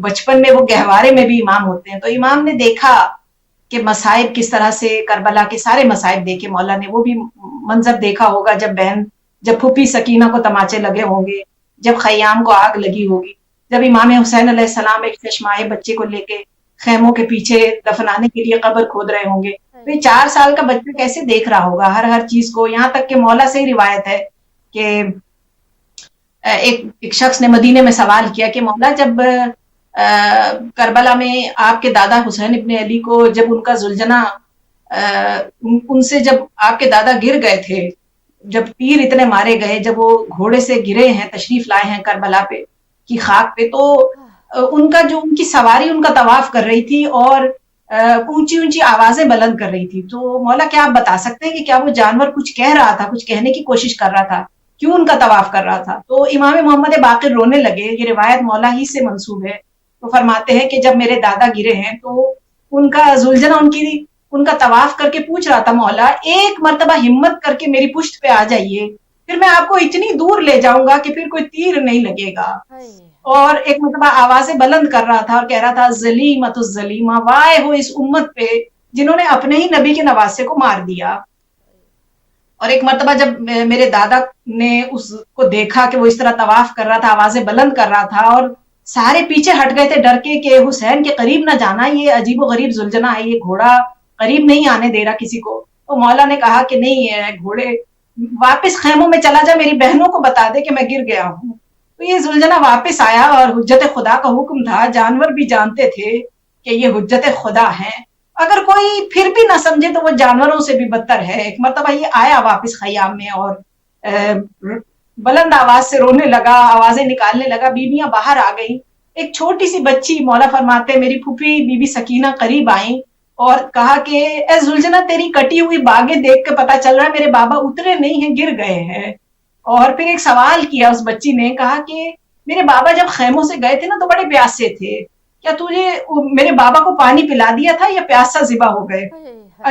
بچپن میں وہ گہوارے میں بھی امام ہوتے ہیں۔ تو امام نے دیکھا کہ مصائب کس طرح سے، کربلا کے سارے مصائب دیکھے مولا نے، وہ بھی منظر دیکھا ہوگا جب پھوپھی سکینہ کو تماچے لگے ہوں گے، جب خیام کو آگ لگی ہوگی، جب امام حسین علیہ السلام ایک چشمائے بچے کو لے کے خیموں کے پیچھے دفنانے کے لیے قبر کھود رہے ہوں گے، تو یہ 4 سال کا بچہ کیسے دیکھ رہا ہوگا ہر چیز کو۔ یہاں تک کہ مولا سے ہی روایت ہے کہ ایک شخص نے مدینے میں سوال کیا کہ مولا، جب کربلا میں آپ کے دادا حسین ابن علی کو جب ان کا زلجنا، ان سے جب آپ کے دادا گر گئے تھے، جب تیر اتنے مارے گئے، جب وہ گھوڑے سے گرے ہیں، تشریف لائے ہیں کربلا پہ کی خاک پہ، تو ان کی سواری ان کا طواف کر رہی تھی، اور اونچی اونچی آوازیں بلند کر رہی تھی۔ تو مولا کیا آپ بتا سکتے ہیں کہ کیا وہ جانور کچھ کہہ رہا تھا، کچھ کہنے کی کوشش کر رہا تھا، کیوں ان کا طواف کر رہا تھا؟ تو امام محمد باقر رونے لگے، یہ روایت مولا ہی سے منسوب ہے۔ تو فرماتے ہیں کہ جب میرے دادا گرے ہیں تو ان کا زلجنا ان کا طواف کر کے پوچھ رہا تھا، مولا ایک مرتبہ ہمت کر کے میری پشت پہ آ جائیے، پھر میں آپ کو اتنی دور لے جاؤں گا کہ پھر کوئی تیر نہیں لگے گا۔ اور ایک مرتبہ آوازیں بلند کر رہا تھا اور کہہ رہا تھا، ظلیمۃ الظلیمہ، وائے ہو اس امت پہ جنہوں نے اپنے ہی نبی کے نواسے کو مار دیا۔ اور ایک مرتبہ جب میرے دادا نے اس کو دیکھا کہ وہ اس طرح طواف کر رہا تھا، آوازیں بلند کر رہا تھا، اور سارے پیچھے ہٹ گئے تھے ڈر کے کہ حسین کے قریب نہ جانا، یہ عجیب و غریب زلجنا ہے، یہ گھوڑا قریب نہیں آنے دے رہا کسی کو۔ تو مولا نے کہا کہ نہیں، گھوڑے واپس خیموں میں چلا جا، میری بہنوں کو بتا دے کہ میں گر گیا ہوں۔ تو یہ زلجنا واپس آیا، اور حجت خدا کا حکم تھا، جانور بھی جانتے تھے کہ یہ حجت خدا ہے، اگر کوئی پھر بھی نہ سمجھے تو وہ جانوروں سے بھی بدتر ہے۔ ایک مرتبہ یہ آیا واپس خیام میں، اور بلند آواز سے رونے لگا، آوازیں نکالنے لگا، بیویاں باہر آ گئیں، ایک چھوٹی سی بچی، مولا فرماتے میری پھوپھی بی بی سکینہ قریب آئیں اور کہا کہ اے زلجنا، تیری کٹی ہوئی باغیں دیکھ کے پتا چل رہا ہے میرے بابا اترے نہیں ہیں، گر گئے ہیں۔ اور پھر ایک سوال کیا اس بچی نے، کہا کہ میرے بابا جب خیموں سے گئے تھے نا تو بڑے پیاسے تھے، کیا تجھے میرے بابا کو پانی پلا دیا تھا یا پیاسا ذبح ہو گئے؟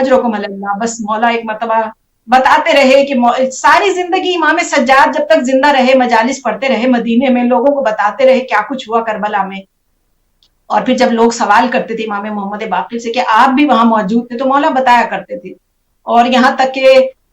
اجرکم اللہ۔ بس مولا ایک مرتبہ بتاتے رہے کہ ساری زندگی امام سجاد جب تک زندہ رہے، مجالس پڑھتے رہے مدینے میں، لوگوں کو بتاتے رہے کیا کچھ ہوا کربلا میں۔ اور پھر جب لوگ سوال کرتے تھے امام محمد باقر سے کہ آپ بھی وہاں موجود تھے، تو مولا بتایا کرتے تھے۔ اور یہاں تک کہ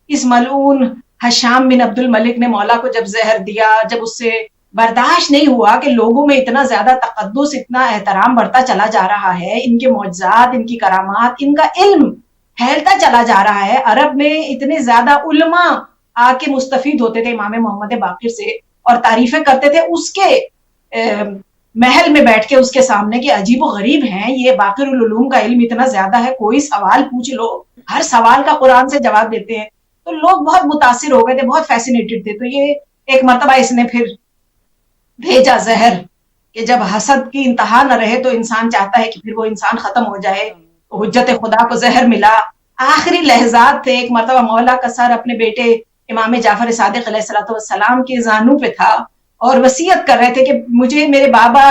اس ملعون ہشام بن عبد الملک نے مولا کو جب زہر دیا، جب اس سے برداشت نہیں ہوا کہ لوگوں میں اتنا زیادہ تقدس، اتنا احترام بڑھتا چلا جا رہا ہے، ان کے معجزات، ان کی کرامات، ان کا علم پھیلتا چلا جا رہا ہے. عرب میں اتنے زیادہ علماء آ کے مستفید ہوتے تھے امام محمد باقر سے اور تعریفیں کرتے تھے اس کے محل میں بیٹھ کے اس کے سامنے، کہ عجیب و غریب ہیں یہ، باقر العلوم کا علم اتنا زیادہ ہے، کوئی سوال پوچھ لو ہر سوال کا قرآن سے جواب دیتے ہیں. تو لوگ بہت متاثر ہو گئے تھے، بہت فیسینیٹڈ تھے. تو یہ ایک مرتبہ اس نے پھر بھیجا زہر کہ جب حسد کی انتہا نہ رہے تو انسان چاہتا ہے کہ پھر وہ انسان ختم ہو جائے. تو حجت خدا کو زہر ملا، آخری لحظات تھے. ایک مرتبہ مولا کا سر اپنے بیٹے امام جعفر صادق علیہ الصلوۃ والسلام کے زانو پہ تھا اور وصیت کر رہے تھے کہ مجھے میرے بابا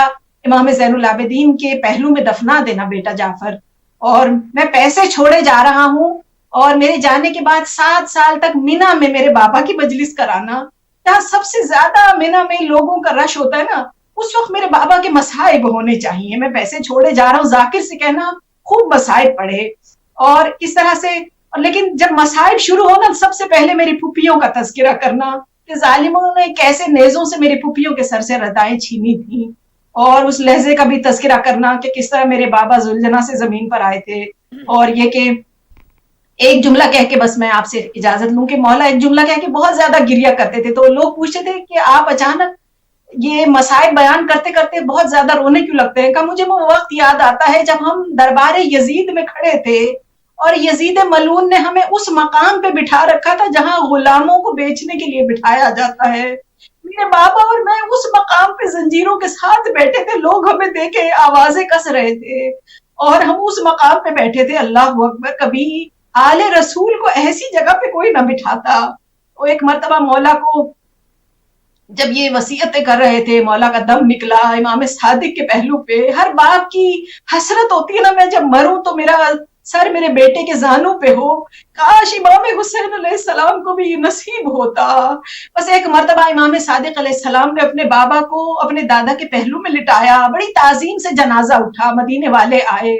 امام زین العابدین کے پہلو میں دفنا دینا بیٹا جعفر، اور میں پیسے چھوڑے جا رہا ہوں، اور میرے جانے کے بعد 7 سال تک مینا میں میرے بابا کی مجلس کرانا، جہاں سب سے زیادہ مینا میں لوگوں کا رش ہوتا ہے نا، اس وقت میرے بابا کے مصائب ہونے چاہیے. میں پیسے چھوڑے جا رہا ہوں، ذاکر سے کہنا خوب مصائب پڑے. اور اس طرح سے، لیکن جب مصائب شروع ہونا سب سے پہلے میری پھوپھیوں کا تذکرہ کرنا کہ ظالموں نے کیسے نیزوں سے میری پھوپھیوں کے سر سے ردائیں چھینی تھیں، اور اس لہجے کا بھی تذکرہ کرنا کہ کس طرح میرے بابا ذوالجناح سے زمین پر آئے تھے. اور یہ کہ ایک جملہ کہہ کے بس میں آپ سے اجازت لوں کہ مولا ایک جملہ کہہ کے بہت زیادہ گریا کرتے تھے. تو لوگ پوچھتے تھے کہ آپ اچانک یہ مصائب بیان کرتے کرتے بہت زیادہ رونے کیوں لگتے ہیں؟ کہ مجھے وہ وقت یاد آتا ہے جب ہم دربار یزید میں کھڑے تھے اور یزید ملعون نے ہمیں اس مقام پہ بٹھا رکھا تھا جہاں غلاموں کو بیچنے کے لیے بٹھایا جاتا ہے. میرے بابا اور میں اس مقام پہ زنجیروں کے ساتھ بیٹھے تھے، لوگ ہمیں دیکھے آوازیں کس رہے تھے اور ہم اس مقام پہ بیٹھے تھے. اللہ اکبر! کبھی آل رسول کو ایسی جگہ پہ کوئی نہ بٹھاتا. وہ ایک مرتبہ مولا کو جب یہ وصیتیں کر رہے تھے، مولا کا دم نکلا امام صادق کے پہلو پہ. ہر باپ کی حسرت ہوتی ہے نا، میں جب مروں تو میرا سر میرے بیٹے کے زانوں پہ ہو. کاش امام حسین علیہ السلام کو بھی یہ نصیب ہوتا. بس ایک مرتبہ امام صادق علیہ السلام نے اپنے بابا کو اپنے دادا کے پہلو میں لٹایا، بڑی تعظیم سے جنازہ اٹھا، مدینے والے آئے.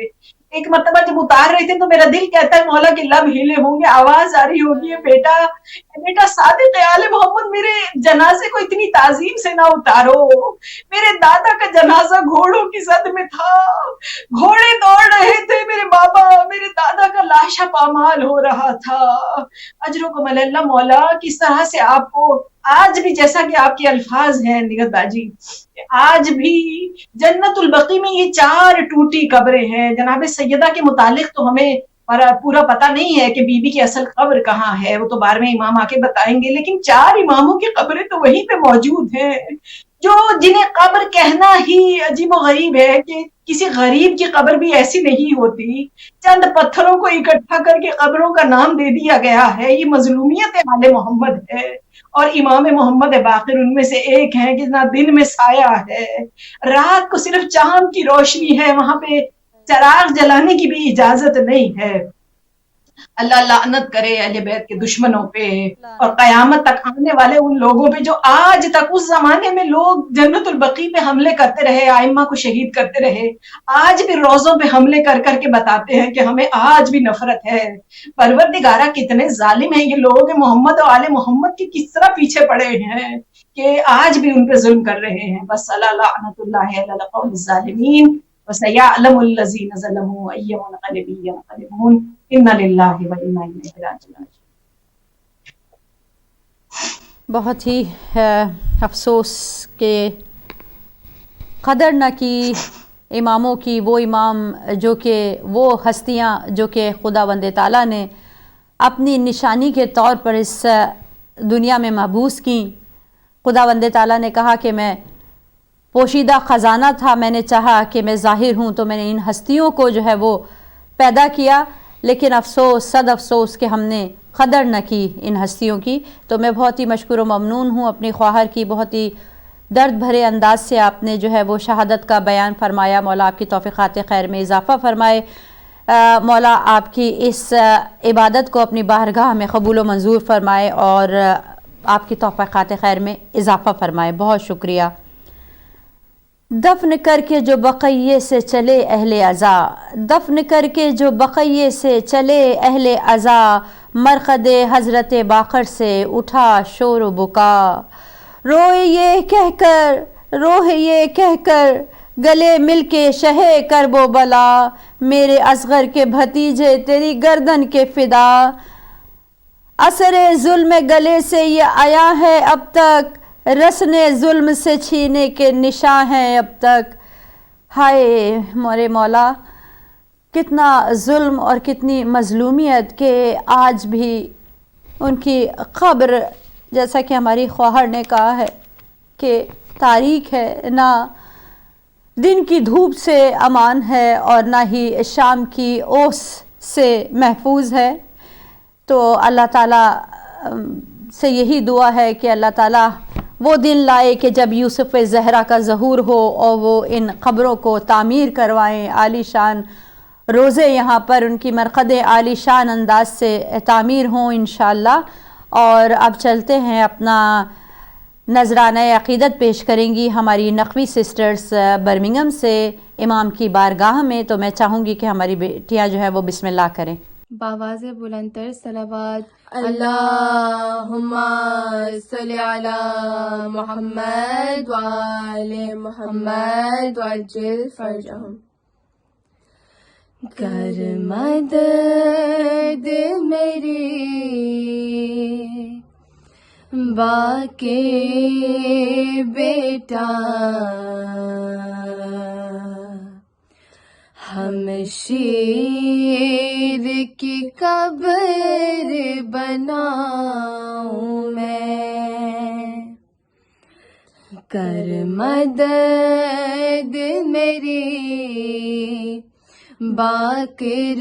ایک مرتبہ جب اتار رہے تھے تو میرا دل کہتا ہے مولا کے لب ہلے ہوں گے، آواز آ رہی ہوگی، بیٹا صادق آل محمد میرے جنازے کو اتنی تعظیم سے نہ اتارو. میرے دادا کا جنازہ گھوڑوں کی زد میں تھا، گھوڑے دوڑ رہے تھے، میرے بابا میرے دادا کا لاشا پامال ہو رہا تھا. اجرکم اللہ مولا، کس طرح سے آپ کو آج بھی، جیسا کہ آپ کے الفاظ ہیں نگہت باجی، آج بھی جنت البقیع میں یہ 4 ٹوٹی قبریں ہیں. جناب سیدہ کے متعلق تو ہمیں پورا پتہ نہیں ہے کہ بی بی کی اصل قبر کہاں ہے، وہ تو 12ویں امام آ کے بتائیں گے، لیکن 4 اماموں کی قبریں تو وہیں پہ موجود ہیں، جو جنہیں قبر کہنا ہی عجیب و غریب ہے کہ کسی غریب کی قبر بھی ایسی نہیں ہوتی. چند پتھروں کو اکٹھا کر کے قبروں کا نام دے دیا گیا ہے. یہ مظلومیت آل محمد ہے، اور امام محمد باقر ان میں سے ایک ہیں کہ نہ دن میں سایہ ہے، رات کو صرف چاند کی روشنی ہے، وہاں پہ چراغ جلانے کی بھی اجازت نہیں ہے. اللہ لعنت کرے اہل بیت کے دشمنوں پہ اور قیامت تک آنے والے ان لوگوں پہ جو آج تک، اس زمانے میں لوگ جنت البقیع پہ حملے کرتے رہے، ائمہ کو شہید کرتے رہے، آج بھی روزوں پہ حملے کر کر کے بتاتے ہیں کہ ہمیں آج بھی نفرت ہے. پروردگارہ کتنے ظالم ہیں یہ لوگ، محمد اور آل محمد کے کس طرح پیچھے پڑے ہیں کہ آج بھی ان پہ ظلم کر رہے ہیں. بس لعنت اللہ علی القوم الظالمین وسيعلم الذين ظلموا أي منقلب ينقلبون إنا لله وإنا إليه راجعون. بہت ہی افسوس کہ قدر نہ کی اماموں کی، وہ امام جو کہ وہ ہستیاں جو کہ خداوند تعالیٰ نے اپنی نشانی کے طور پر اس دنیا میں مبعوث کیں. خداوند تعالیٰ نے کہا کہ میں پوشیدہ خزانہ تھا، میں نے چاہا کہ میں ظاہر ہوں تو میں نے ان ہستیوں کو جو ہے وہ پیدا کیا، لیکن افسوس، صد افسوس کہ ہم نے قدر نہ کی ان ہستیوں کی. تو میں بہت ہی مشکور و ممنون ہوں اپنی خواہر کی، بہت ہی درد بھرے انداز سے آپ نے جو ہے وہ شہادت کا بیان فرمایا. مولا آپ کی توفیقات خیر میں اضافہ فرمائے، مولا آپ کی اس عبادت کو اپنی بارگاہ میں قبول و منظور فرمائے اور آپ کی توفیقات خیر میں اضافہ فرمائے. بہت شکریہ. دفن کر کے جو بقیے سے چلے اہل عزا، دفن کر کے جو بقیے سے چلے اہل عزا، مرقد حضرت باقر سے اٹھا شور و بکا، روئے یہ کہہ کر گلے مل کے شہے کرب و بلا، میرے اصغر کے بھتیجے تیری گردن کے فدا، اثر ظلم گلے سے یہ آیا ہے اب تک، رسنے ظلم سے چھینے کے نشاں ہیں اب تک۔ ہائے مورے مولا، کتنا ظلم اور کتنی مظلومیت کہ آج بھی ان کی قبر، جیسا کہ ہماری خواہر نے کہا ہے کہ تاریک ہے، نہ دن کی دھوپ سے امان ہے اور نہ ہی شام کی اوس سے محفوظ ہے۔ تو اللہ تعالیٰ سے یہی دعا ہے کہ اللہ تعالیٰ وہ دن لائے کہ جب یوسف زہرا کا ظہور ہو اور وہ ان قبروں کو تعمیر کروائیں، عالی شان روزے یہاں پر ان کی مرقدیں عالی شان انداز سے تعمیر ہوں انشاءاللہ۔ اور اب چلتے ہیں، اپنا نذرانہ عقیدت پیش کریں گی ہماری نقوی سسٹرز برمنگھم سے امام کی بارگاہ میں۔ تو میں چاہوں گی کہ ہماری بیٹیاں جو ہے وہ بسم اللہ کریں۔ باواز بلندتر صلوات، اللہم صلی علی محمد وآل محمد وعجل فرجہم۔ کر مدد میری باقی بیٹا، ہم شیر کی قبر بناؤں میں، کر مدد میری باقر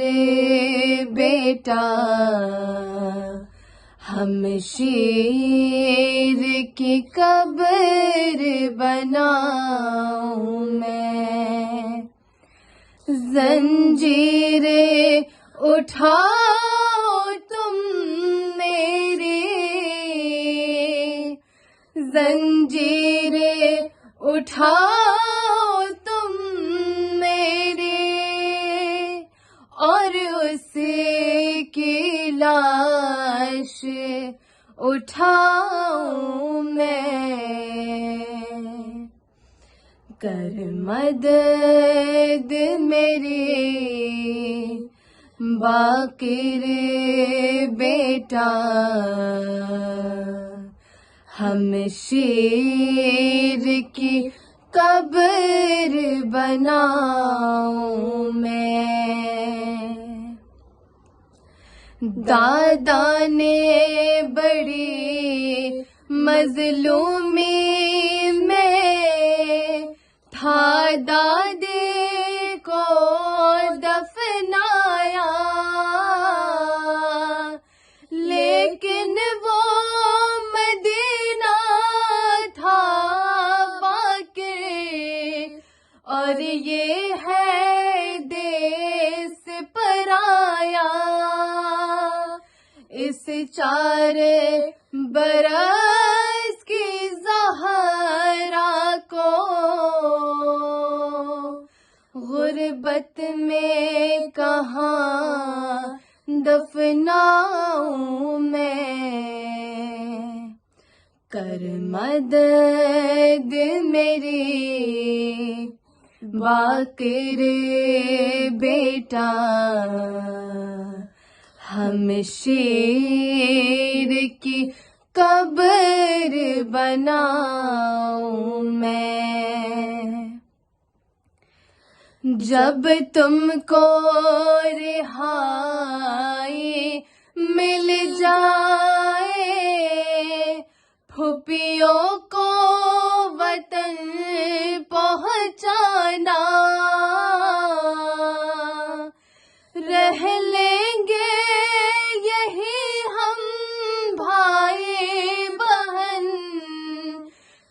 بیٹا، ہم شیر کی قبر بناؤں میں، زنجیریں اٹھاؤ تم میری، زنجیریں اٹھاؤ تم میری، اور اس کی لاش اٹھاؤں میں، کر مدد میری باقر بیٹا، ہم شیر کی قبر بناؤں میں۔ دادا نے بڑی مظلومی میں تھا دادے کو دفنایا، لیکن وہ مدینہ تھا باقی، اور یہ ہے دیس پرایا، اس 4 برس کی زہرا کو غربت میں کہاں دفناؤں میں، کر مدد میری باقر بیٹا، ہم شیر کی قبر بناؤں میں، جب تم کو رہائی مل جائے، پھوپھیوں کو وطن پہنچانا، رہ لیں گے یہی ہم بھائی بہن،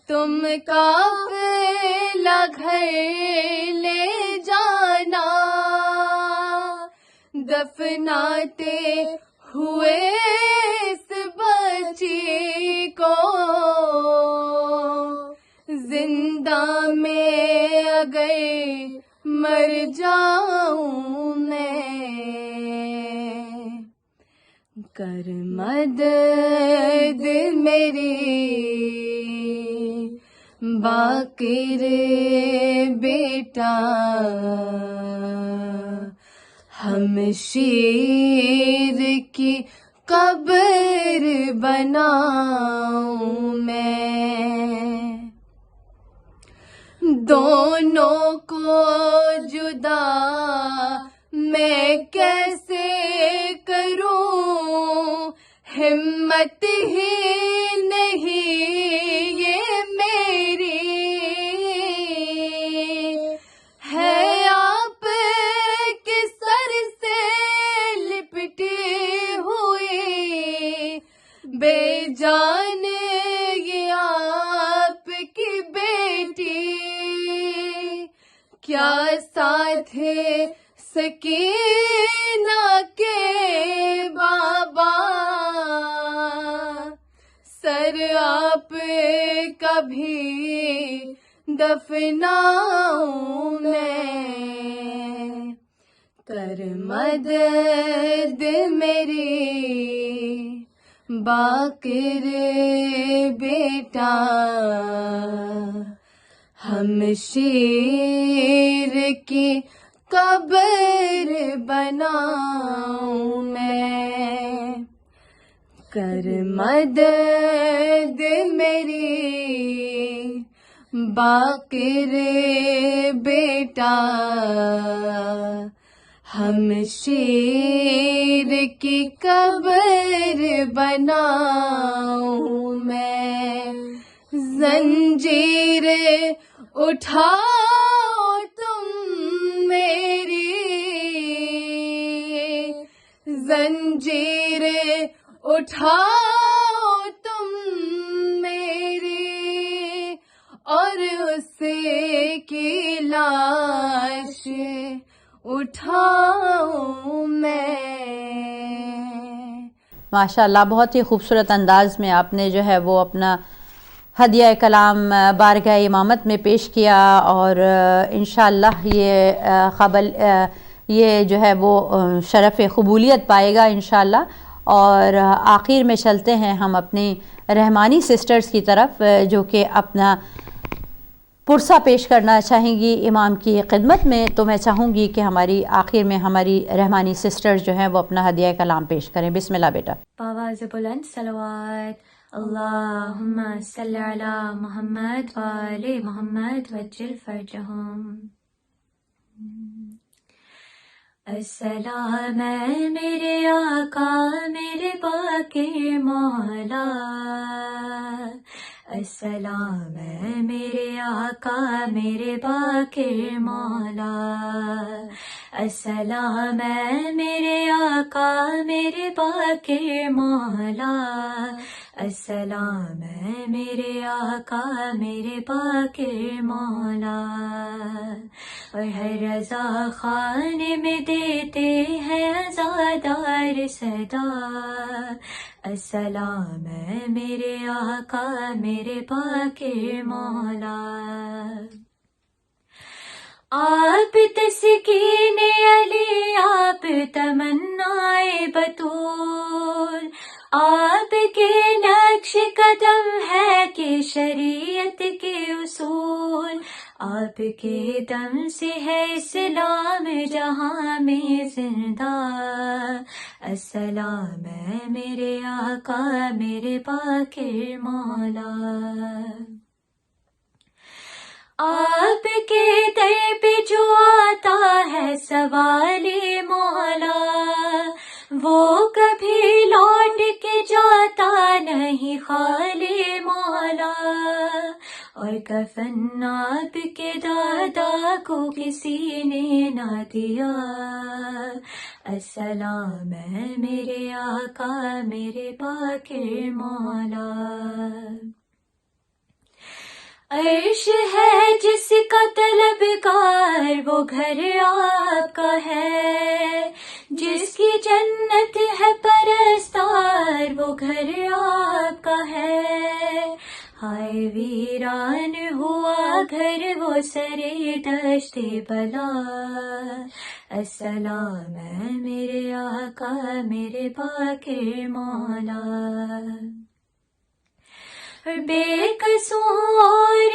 تم قافلہ گھر لے جانا، دفناتے ہوئے اس بچی کو زندہ میں اگر مر جاؤں میں، کر مدد میری باقر بیٹا ہم شیر کی قبر بناؤں میں، دونوں کو جدا میں کیسے کروں، ہمت ہی نہیں یہ میری ہے، آپ کے سر سے لپٹی ہوئی بے جان یہ آپ کی بیٹی، کیا ساتھ سکینہ کے بابا، سر آپ کا بھی دفناؤں میں، کر مدد میری باقر بیٹا، ہم شیر کی قبر بناؤں میں، کر مدد میری باقر بیٹا، ہم شیر کی قبر بناؤں میں، زنجیر اٹھاؤ تم میری، زنجیر اٹھاؤ تم میری، اور اس کی لاش اٹھاؤں میں۔ ماشاء اللہ، بہت ہی خوبصورت انداز میں آپ نے جو ہے وہ اپنا ہدیہ کلام بارگاہ امامت میں پیش کیا، اور انشاءاللہ یہ جو ہے وہ شرف قبولیت پائے گا انشاءاللہ۔ اور آخر میں چلتے ہیں ہم اپنی رحمانی سسٹرز کی طرف، جو کہ اپنا پرسہ پیش کرنا چاہیں گی امام کی خدمت میں، تو میں چاہوں گی کہ آخر میں ہماری رحمانی سسٹرز جو ہیں وہ اپنا ہدیہ کلام پیش کریں۔ بسم اللہ بیٹا۔ آواز بلند صلوات، اللہم صلی علی محمد وآل محمد وجل فرجہم۔ السلام ہے میرے آقا میرے باقر مولا، السلام ہے میرے آقا میرے باقر مولا، السلام ہے میرے آقا میرے باقر مولا، السلام ہے میرے آقا میرے باقر مولا، اور ہر رضا خانے میں دیتے ہیں عزادار صدا، السلام ہے میرے آقا میرے باقر مولا، آپ تسکین علی آپ تمنائے بطول، آپ کے نقش قدم ہے کہ شریعت کے اصول، آپ کے دم سے ہے اسلام جہاں میں زندہ، السلام ہے میرے آقا میرے باقر مولا، آپ کے در پہ جو آتا ہے سوال مولا، وہ کبھی لوٹ کے جاتا نہیں خالی مولا، اور کفن آپ کے دادا کو کسی نے نہ دیا، السلام ہے میرے آقا میرے باقر مولا، عرش ہے جس کا طلبگار وہ گھر آپ کا ہے، جس کی جنت ہے پرستار وہ گھر آپ کا ہے، ہائے ویران ہوا گھر وہ سرے دشت بلا، السلام ہے میرے آقا میرے باقر مولا، بے قصوں اور